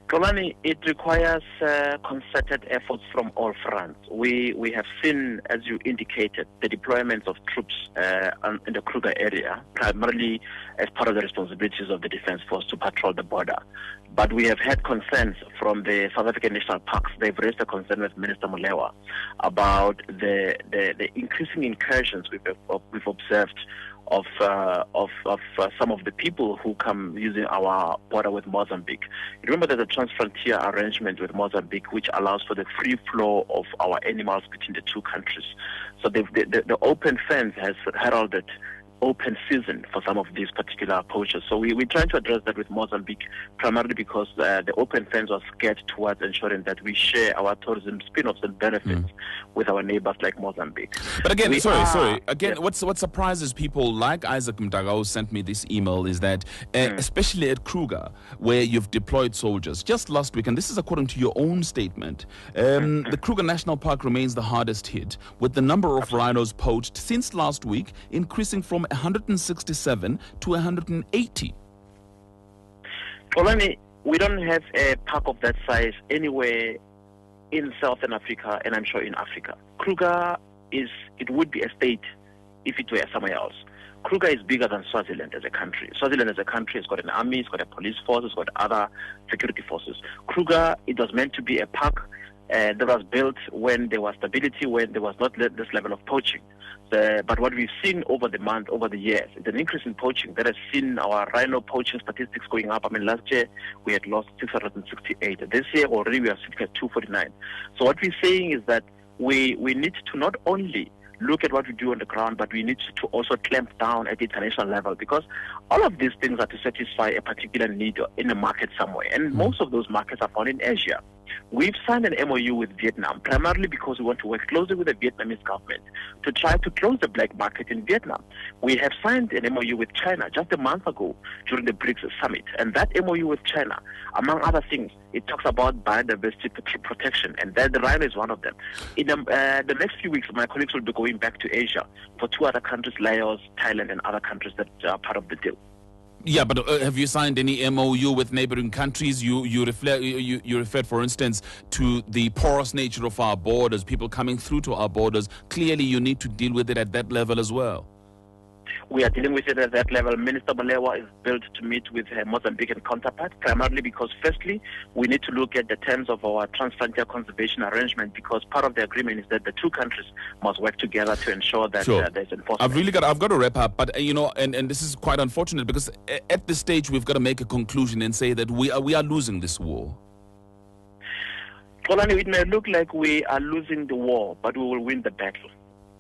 Kolani, it requires concerted efforts from all fronts. We have seen, as you indicated, the deployments of troops in the Kruger area, primarily as part of the responsibilities of the Defence Force to patrol the border. But we have had concerns from the South African National Parks. They've raised a concern with Minister Molewa about the increasing incursions we've observed of some of the people who come using our border with Mozambique. Remember, there's a trans-frontier arrangement with Mozambique which allows for the free flow of our animals between the two countries. So the open fence has heralded open season for some of these particular poachers. So we're trying to address that with Mozambique, primarily because the open fence was geared towards ensuring that we share our tourism spin-offs and benefits with our neighbors like Mozambique. But again, what surprises people like Isaac Mdaga, who sent me this email, is that especially at Kruger, where you've deployed soldiers, just last week, and this is according to your own statement, the Kruger National Park remains the hardest hit, with the number of rhinos poached since last week increasing from 167 to 180. Polani, we don't have a park of that size anywhere in Southern Africa, and I'm sure in Africa. Kruger would be a state if it were somewhere else. Kruger is bigger than Swaziland as a country. Swaziland as a country has got an army, it's got a police force, it's got other security forces. Kruger, it was meant to be a park that was built when there was stability, when there was not this level of poaching. But what we've seen over the years, is an increase in poaching that has seen our rhino poaching statistics going up. I mean, last year we had lost 668. This year already we are sitting at 249. So what we're saying is that we need to not only look at what we do on the ground, but we need to also clamp down at the international level, because all of these things are to satisfy a particular need in a market somewhere. And most of those markets are found in Asia. We've signed an MOU with Vietnam, primarily because we want to work closely with the Vietnamese government to try to close the black market in Vietnam. We have signed an MOU with China just a month ago during the BRICS summit. And that MOU with China, among other things, it talks about biodiversity protection, and that the rhino is one of them. In the next few weeks, my colleagues will be going back to Asia for two other countries, Laos, Thailand, and other countries that are part of the deal. Yeah, but have you signed any MOU with neighboring countries? You referred, for instance, to the porous nature of our borders, people coming through to our borders. Clearly, you need to deal with it at that level as well. We are dealing with it at that level. Minister Molewa is built to meet with her Mozambican counterpart, primarily because, firstly, we need to look at the terms of our trans-frontier conservation arrangement, because part of the agreement is that the two countries must work together to ensure that there's enforcement. I've got to wrap up, but and this is quite unfortunate, because at this stage we've got to make a conclusion and say that we are losing this war. Polani, it may look like we are losing the war, but we will win the battle.